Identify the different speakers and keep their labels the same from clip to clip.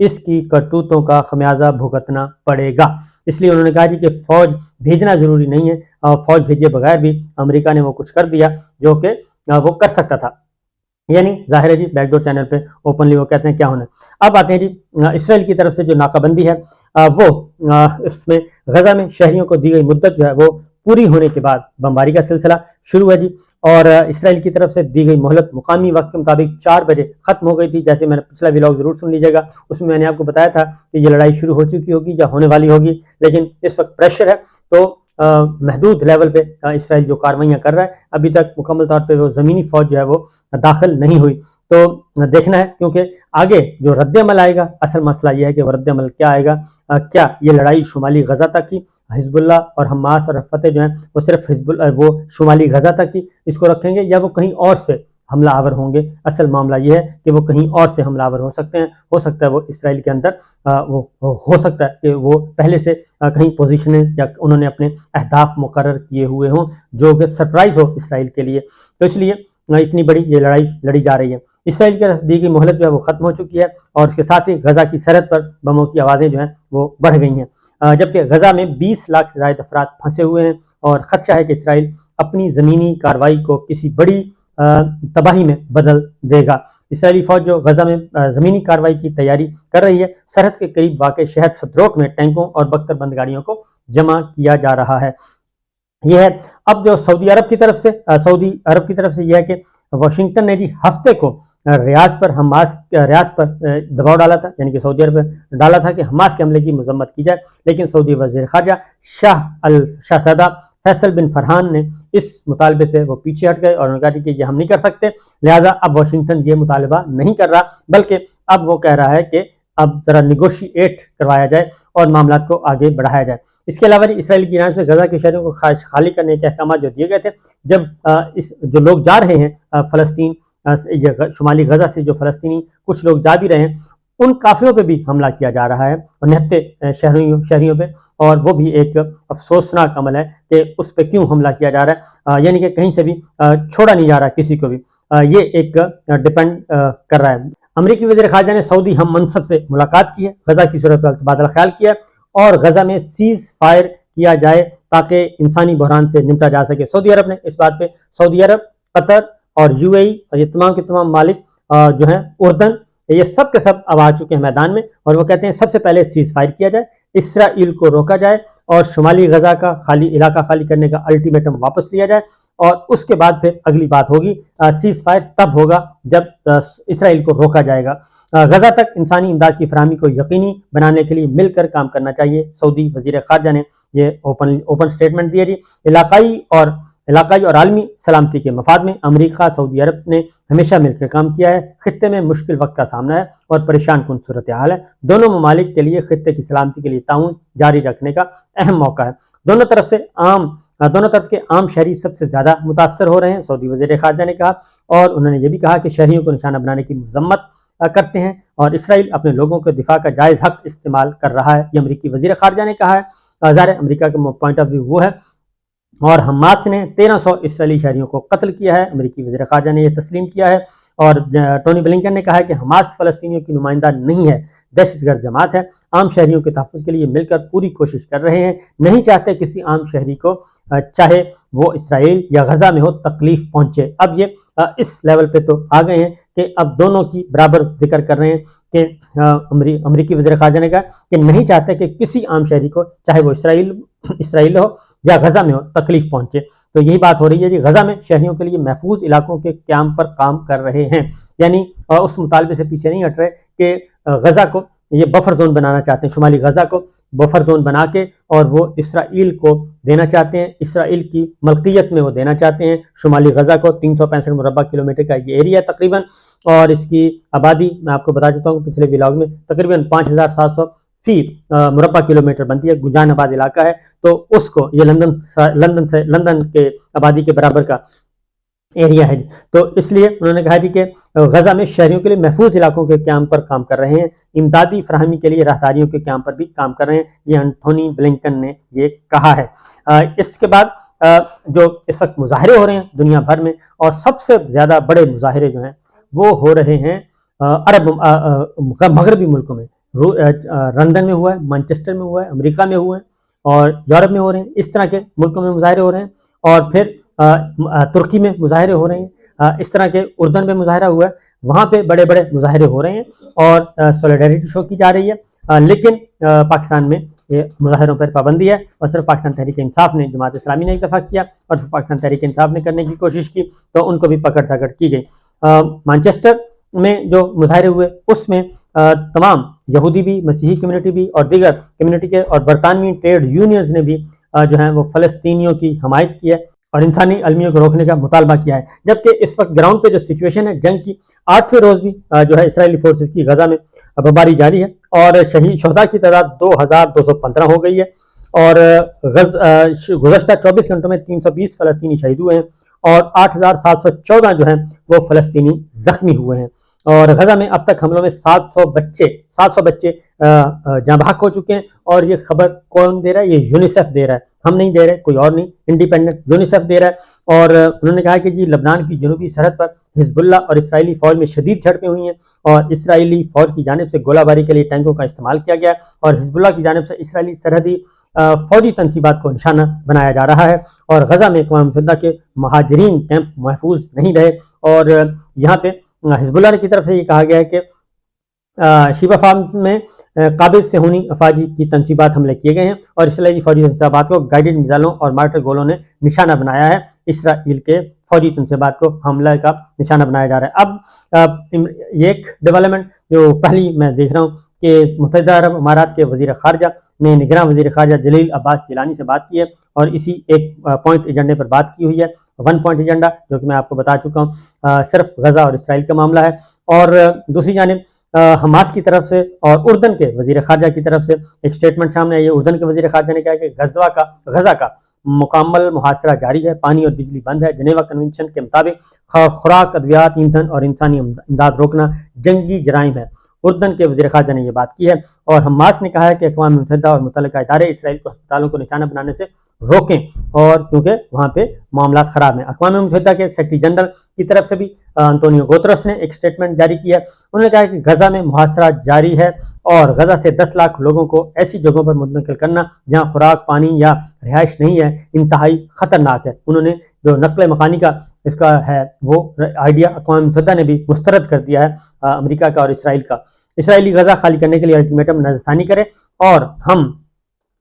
Speaker 1: اس کی کرتوتوں کا خمیازہ بھگتنا پڑے گا۔ اس لیے انہوں نے کہا جی کہ فوج بھیجنا ضروری نہیں ہے، اور فوج بھیجے بغیر بھی امریکہ نے وہ کچھ کر دیا جو کہ وہ کر سکتا تھا، یعنی ظاہر ہے جی بیک ڈور چینل پہ اوپنلی وہ کہتے ہیں کیا ہونا ہے۔ اب آتے ہیں جی اسرائیل کی طرف سے جو ناکہ بندی ہے وہ اس میں غزہ میں شہریوں کو دی گئی مدت جو ہے وہ پوری ہونے کے بعد بمباری کا سلسلہ شروع ہے جی، اور اسرائیل کی طرف سے دی گئی مہلت مقامی وقت کے مطابق 4 بجے ختم ہو گئی تھی، جیسے میں نے پچھلا ویلاگ ضرور سن لیجیے گا، اس میں نے آپ کو بتایا تھا کہ یہ لڑائی شروع ہو چکی ہوگی یا ہونے والی ہوگی، لیکن اس وقت پریشر ہے تو محدود لیول پہ اسرائیل جو کاروائیاں کر رہا ہے، ابھی تک مکمل طور پہ وہ زمینی فوج جو ہے وہ داخل نہیں ہوئی، تو دیکھنا ہے کیونکہ آگے جو رد عمل آئے گا، اصل مسئلہ یہ ہے کہ وہ رد عمل کیا آئے گا، کیا یہ لڑائی شمالی غزہ تک کی حزب اللہ اور حماس اور فتح جو ہیں وہ صرف وہ شمالی غزہ تک کی اس کو رکھیں گے، یا وہ کہیں اور سے حملہ آور ہوں گے۔ اصل معاملہ یہ ہے کہ وہ کہیں اور سے حملہ آور ہو سکتے ہیں، ہو سکتا ہے وہ اسرائیل کے اندر وہ ہو سکتا ہے کہ وہ پہلے سے کہیں پوزیشنیں یا انہوں نے اپنے اہداف مقرر کیے ہوئے ہوں جو کہ سرپرائز ہو اسرائیل کے لیے، تو اس لیے اتنی بڑی یہ لڑائی لڑی جا رہی ہے۔ اسرائیل کی طرف دی گئی مہلت جو ہے وہ ختم ہو چکی ہے، اور اس کے ساتھ ہی غزہ کی سرحد پر بموں کی آوازیں جو ہیں وہ بڑھ گئی ہیں، جبکہ غزہ میں 20 لاکھ سے زائد افراد پھنسے ہوئے ہیں، اور خدشہ ہے کہ اسرائیل اپنی زمینی کارروائی کو کسی بڑی تباہی میں بدل دے گا۔ اسرائیلی فوج جو غزہ میں زمینی کارروائی کی تیاری کر رہی ہے، سرحد کے قریب واقع شہر سدروک میں ٹینکوں اور بختر بند گاڑیوں کو جمع کیا جا رہا ہے۔ یہ ہے اب جو سعودی عرب کی طرف سے یہ ہے کہ واشنگٹن نے جی ہفتے کو ریاض پر دباؤ ڈالا تھا، یعنی کہ سعودی عرب پر ڈالا تھا کہ حماس کے حملے کی مذمت کی جائے، لیکن سعودی وزیر خارجہ شاہزادہ فیصل بن فرحان نے اس مطالبے سے وہ پیچھے ہٹ گئے، اور انہوں نے کہا کہ یہ ہم نہیں کر سکتے، لہٰذا اب واشنگٹن یہ مطالبہ نہیں کر رہا، بلکہ اب وہ کہہ رہا ہے کہ اب ذرا نیگوشیٹ کروایا جائے اور معاملات کو آگے بڑھایا جائے۔ اس کے علاوہ اسرائیل کی جانب سے غزہ کے شہروں کو خالی کرنے کے احکامات جو دیے گئے تھے، جب جو لوگ جا رہے ہیں فلسطین شمالی غزہ سے، جو فلسطینی کچھ لوگ جا بھی رہے ہیں، ان قافلوں پہ بھی حملہ کیا جا رہا ہے، اور نہتے شہریوں پہ، اور وہ بھی ایک افسوسناک عمل ہے کہ اس پہ کیوں حملہ کیا جا رہا ہے، یعنی کہ کہیں سے بھی چھوڑا نہیں جا رہا کسی کو بھی، یہ ایک ڈپینڈ کر رہا ہے۔ امریکی وزیر خارجہ نے سعودی ہم منصب سے ملاقات کی ہے، غزہ کی صورت پر تبادلہ خیال کیا اور غزہ میں سیز فائر کیا جائے تاکہ انسانی بحران سے نمٹا جا سکے۔ سعودی عرب نے اس بات پہ سعودی عرب، قطر اور یو اے ای اور یہ تمام کے تمام مالک جو ہیں، اردن، یہ سب کے سب اب آ چکے ہیں میدان میں، اور وہ کہتے ہیں سب سے پہلے سیز فائر کیا جائے، اسرائیل کو روکا جائے، اور شمالی غزہ کا علاقہ خالی کرنے کا الٹیمیٹم واپس لیا جائے، اور اس کے بعد پھر اگلی بات ہوگی، سیز فائر تب ہوگا جب اسرائیل کو روکا جائے گا۔ غزہ تک انسانی امداد کی فراہمی کو یقینی بنانے کے لیے مل کر کام کرنا چاہیے، سعودی وزیر خارجہ نے یہ اوپن سٹیٹمنٹ دیا جی۔ علاقائی اور عالمی سلامتی کے مفاد میں امریکہ سعودی عرب نے ہمیشہ مل کر کام کیا ہے، خطے میں مشکل وقت کا سامنا ہے اور پریشان کن صورتحال ہے، دونوں ممالک کے لیے خطے کی سلامتی کے لیے تعاون جاری رکھنے کا اہم موقع ہے، دونوں طرف کے عام شہری سب سے زیادہ متاثر ہو رہے ہیں، سعودی وزیر خارجہ نے کہا، اور انہوں نے یہ بھی کہا کہ شہریوں کو نشانہ بنانے کی مذمت کرتے ہیں، اور اسرائیل اپنے لوگوں کے دفاع کا جائز حق استعمال کر رہا ہے، یہ امریکی وزیر خارجہ نے کہا ہے۔ ظاہر امریکہ کا پوائنٹ آف ویو وہ ہے، اور حماس نے 1300 اسرائیلی شہریوں کو قتل کیا ہے، امریکی وزیر خارجہ نے یہ تسلیم کیا ہے، اور ٹونی بلنکن نے کہا ہے کہ حماس فلسطینیوں کی نمائندہ نہیں ہے، دہشت گرد جماعت ہے، عام شہریوں کے تحفظ کے لیے مل کر پوری کوشش کر رہے ہیں، نہیں چاہتے کسی عام شہری کو چاہے وہ اسرائیل یا غزہ میں ہو تکلیف پہنچے۔ اب یہ اس لیول پہ تو آ گئے ہیں کہ اب دونوں کی برابر ذکر کر رہے ہیں کہ امریکی وزیر خارجہ نے کہا کہ نہیں چاہتے کہ کسی عام شہری کو چاہے وہ اسرائیل ہو یا غزہ میں ہو تکلیف پہنچے، تو یہی بات ہو رہی ہے جی۔ غزہ میں شہریوں کے لیے محفوظ علاقوں کے قیام پر کام کر رہے ہیں، یعنی اس مطالبے سے پیچھے نہیں ہٹ رہے کہ غزہ کو یہ بفر زون بنانا چاہتے ہیں، شمالی غزہ کو بفر زون بنا کے، اور وہ اسرائیل کو دینا چاہتے ہیں، اسرائیل کی ملکیت میں وہ دینا چاہتے ہیں شمالی غزہ کو۔ 365 مربع کلومیٹر کا یہ ایریا تقریباً، اور اس کی آبادی میں آپ کو بتا چکا ہوں پچھلے ولاگ میں، تقریباً 5700 فی مربع کلومیٹر بنتی ہے، گنجان آباد علاقہ ہے، تو اس کو یہ لندن کے آبادی کے برابر کا ایریا ہے، تو اس لیے انہوں نے کہا جی کہ غزہ میں شہریوں کے لیے محفوظ علاقوں کے قیام پر کام کر رہے ہیں، امدادی فراہمی کے لیے راہداریوں کے قیام پر بھی کام کر رہے ہیں، یہ انٹونی بلنکن نے یہ کہا ہے۔ اس کے بعد جو اس وقت مظاہرے ہو رہے ہیں دنیا بھر میں، اور سب سے زیادہ بڑے مظاہرے جو ہیں وہ ہو رہے ہیں مغربی ملکوں میں، لندن میں ہوا ہے، مانچسٹر میں ہوا ہے، امریکہ میں ہوئے ہیں اور یورپ میں ہو رہے ہیں، اس طرح کے ملکوں میں مظاہرے ہو رہے ہیں، اور پھر ترکی میں مظاہرے ہو رہے ہیں، اس طرح کے اردن میں مظاہرہ ہوا ہے، وہاں پہ بڑے بڑے مظاہرے ہو رہے ہیں اور سولیڈیرٹی شو کی جا رہی ہے، لیکن پاکستان میں یہ مظاہروں پر پابندی ہے، اور صرف پاکستان تحریک انصاف نے، جماعت اسلامی نے اتفاق کیا اور پاکستان تحریک انصاف نے کرنے کی کوشش کی تو ان کو بھی پکڑ دھکڑ کی گئی۔ مانچسٹر میں جو مظاہرے ہوئے اس میں تمام یہودی بھی، مسیحی کمیونٹی بھی اور دیگر کمیونٹی کے اور برطانوی ٹریڈ یونینز نے بھی جو ہیں وہ فلسطینیوں کی حمایت کی ہے اور انسانی المیوں کو روکنے کا مطالبہ کیا ہے، جبکہ اس وقت گراؤنڈ پہ جو سچویشن ہے جنگ کی 8ویں روز بھی جو ہے اسرائیلی فورسز کی غزہ میں بمباری جاری ہے اور شہداء کی تعداد 2215 ہو گئی ہے اور گزشتہ 24 گھنٹوں میں 320 فلسطینی شہید ہوئے ہیں اور 8714 جو ہیں وہ فلسطینی زخمی ہوئے ہیں، اور غزہ میں اب تک حملوں میں 700 بچے جاں بحق ہو چکے ہیں، اور یہ خبر کون دے رہا ہے؟ یہ یونیسیف دے رہا ہے، ہم نہیں دے رہے، کوئی اور نہیں، انڈیپینڈنٹ یونیسیف دے رہا ہے، اور انہوں نے کہا کہ جی لبنان کی جنوبی سرحد پر حزب اللہ اور اسرائیلی فوج میں شدید جھڑپیں ہوئی ہیں اور اسرائیلی فوج کی جانب سے گولہ باری کے لیے ٹینکوں کا استعمال کیا گیا اور حزب اللہ کی جانب سے اسرائیلی سرحدی فوجی تنصیبات کو نشانہ بنایا جا رہا ہے، اور غزہ میں اقوام متحدہ کے مہاجرین کیمپ محفوظ نہیں رہے، اور یہاں پہ حزب اللہ کی طرف سے یہ کہا گیا ہے کہ شیبہ فارم میں قابض صہیونی افواجی کی تنصیبات حملے کیے گئے ہیں اور اسرائیلی فوجی تنصیبات کو گائیڈڈ میزائلوں اور مارٹر گولوں نے نشانہ بنایا ہے، اسرائیل کے فوجی تنصیبات کو حملے کا نشانہ بنایا جا رہا ہے۔ اب یہ ایک ڈیولپمنٹ جو پہلی میں دیکھ رہا ہوں کہ متحدہ عرب امارات کے وزیر خارجہ نے نگراں وزیر خارجہ جلیل عباس گیلانی سے بات کی ہے اور اسی ایک پوائنٹ ایجنڈے پر بات کی ہوئی ہے، 1 پوائنٹ ایجنڈا جو کہ میں آپ کو بتا چکا ہوں، صرف غزہ اور اسرائیل کا معاملہ ہے، اور دوسری جانب حماس کی طرف سے اور اردن کے وزیر خارجہ کی طرف سے ایک سٹیٹمنٹ سامنے آئی ہے۔ اردن کے وزیر خارجہ نے کہا کہ غزہ کا مکمل محاصرہ جاری ہے، پانی اور بجلی بند ہے، جنیوا کنونشن کے مطابق خوراک، ادویات، ایندھن اور انسانی امداد روکنا جنگی جرائم ہے۔ اردن کے وزیر خارجہ نے یہ بات کی ہے، اور حماس نے کہا ہے کہ اقوام متحدہ اور متعلقہ ادارے اسرائیل کو ہسپتالوں کو نشانہ بنانے سے روکیں، اور کیونکہ وہاں پہ معاملات خراب ہیں۔ اقوام متحدہ کے سیکرٹری جنرل کی طرف سے بھی انطونیو گوترس نے ایک سٹیٹمنٹ جاری کیا ہے، انہوں نے کہا کہ غزہ میں محاصرہ جاری ہے اور غزہ سے 10 لاکھ لوگوں کو ایسی جگہوں پر منتقل کرنا جہاں خوراک، پانی یا رہائش نہیں ہے انتہائی خطرناک ہے۔ انہوں نے جو نقل مکانی کا اس کا ہے وہ آئیڈیا اقوام متحدہ نے بھی مسترد کر دیا ہے، امریکہ کا اور اسرائیل کا۔ اسرائیلی غزہ خالی کرنے کے لیے الٹیمیٹم نظر ثانی کرے، اور ہم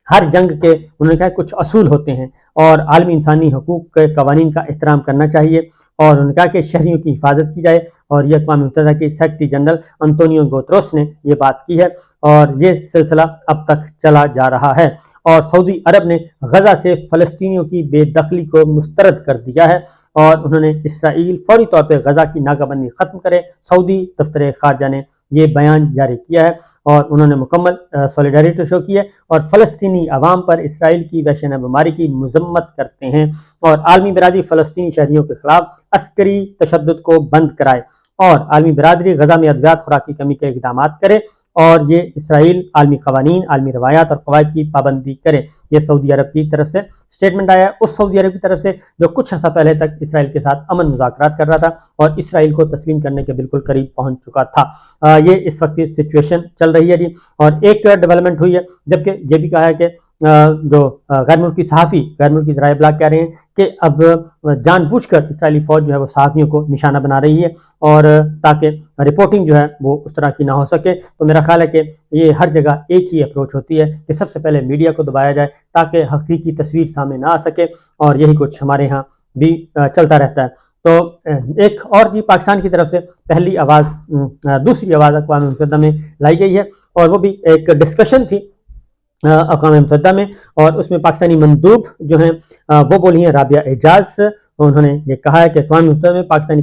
Speaker 1: ہر جنگ کے انہوں نے کہا کچھ اصول ہوتے ہیں اور عالمی انسانی حقوق کے قوانین کا احترام کرنا چاہیے، اور انہوں نے کہا کہ شہریوں کی حفاظت کی جائے، اور یہ اقوام متحدہ کی سیکرٹری جنرل انطونیو گوترس نے یہ بات کی ہے، اور یہ سلسلہ اب تک چلا جا رہا ہے، اور سعودی عرب نے غزہ سے فلسطینیوں کی بے دخلی کو مسترد کر دیا ہے، اور انہوں نے اسرائیل فوری طور پہ غزہ کی ناکہ بندی ختم کرے۔ سعودی دفتر خارجہ نے یہ بیان جاری کیا ہے اور انہوں نے مکمل سولیڈیرٹی شو کی ہے اور فلسطینی عوام پر اسرائیل کی وحشیانہ بمباری کی مذمت کرتے ہیں، اور عالمی برادری فلسطینی شہریوں کے خلاف عسکری تشدد کو بند کرائے، اور عالمی برادری غزہ میں ادویات خوراک کی کمی کے اقدامات کرے، اور یہ اسرائیل عالمی قوانین، عالمی روایات اور قواعد کی پابندی کرے۔ یہ سعودی عرب کی طرف سے سٹیٹمنٹ آیا ہے، اس سعودی عرب کی طرف سے جو کچھ عرصہ پہلے تک اسرائیل کے ساتھ امن مذاکرات کر رہا تھا اور اسرائیل کو تسلیم کرنے کے بالکل قریب پہنچ چکا تھا۔ یہ اس وقت کی سچویشن چل رہی ہے جی، اور ایک ڈیولپمنٹ ہوئی ہے، جبکہ یہ بھی کہا ہے کہ جو غیر ملکی صحافی، غیر ملکی ذرائع ابلاغ کہہ رہے ہیں کہ اب جان بوجھ کر اسرائیلی فوج جو ہے وہ صحافیوں کو نشانہ بنا رہی ہے، اور تاکہ رپورٹنگ جو ہے وہ اس طرح کی نہ ہو سکے۔ تو میرا خیال ہے کہ یہ ہر جگہ ایک ہی اپروچ ہوتی ہے کہ سب سے پہلے میڈیا کو دبایا جائے تاکہ حقیقی تصویر سامنے نہ آ سکے، اور یہی کچھ ہمارے ہاں بھی چلتا رہتا ہے۔ تو ایک اور جی پاکستان کی طرف سے پہلی آواز، دوسری آواز اقوام متحدہ میں لائی گئی ہے، اور وہ بھی ایک ڈسکشن تھی اقوام متحدہ میں، اور اس میں پاکستانی مندوب جو ہیں وہ بولی ہیں رابعہ اعجاز، انہوں نے یہ کہا ہے کہ اقوام متحدہ میں پاکستانی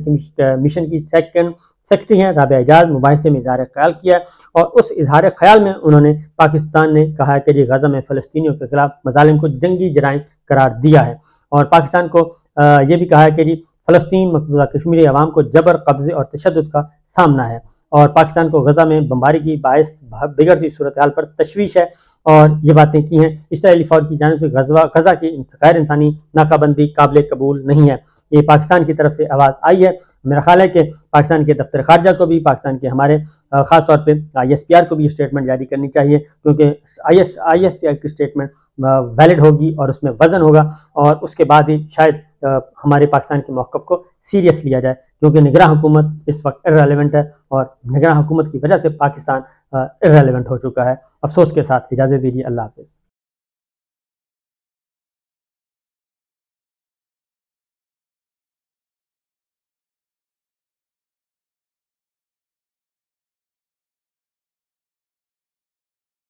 Speaker 1: مشن کی سیکنڈ سیکرٹری ہیں رابعہ اعجاز مباحثے میں اظہار خیال کیا ہے، اور اس اظہار خیال میں انہوں نے پاکستان نے کہا ہے کہ یہ غزہ میں فلسطینیوں کے خلاف مظالم کو جنگی جرائم قرار دیا ہے، اور پاکستان کو یہ بھی کہا ہے کہ جی فلسطین مقبوضہ کشمیری عوام کو جبر، قبضے اور تشدد کا سامنا ہے، اور پاکستان کو غزہ میں بمباری کی باعث بگڑتی صورتحال پر تشویش ہے، اور یہ باتیں کی ہیں۔ اسرائیلی فوج کی جانب سے غزہ کی غیر انسانی ناکہ بندی قابل قبول نہیں ہے۔ یہ پاکستان کی طرف سے آواز آئی ہے۔ میرا خیال ہے کہ پاکستان کے دفتر خارجہ کو بھی، پاکستان کے ہمارے خاص طور پہ ISPR کو بھی یہ اسٹیٹمنٹ جاری کرنی چاہیے، کیونکہ ISPR کی اسٹیٹمنٹ ویلڈ ہوگی اور اس میں وزن ہوگا، اور اس کے بعد ہی شاید ہمارے پاکستان کے موقف کو سیریس لیا جائے، کیونکہ نگراں حکومت اس وقت ارریلیونٹ ہے، اور نگراں حکومت کی وجہ سے پاکستان ارریلیونٹ ہو چکا ہے۔ افسوس کے ساتھ اجازت دیجیے، اللہ حافظ۔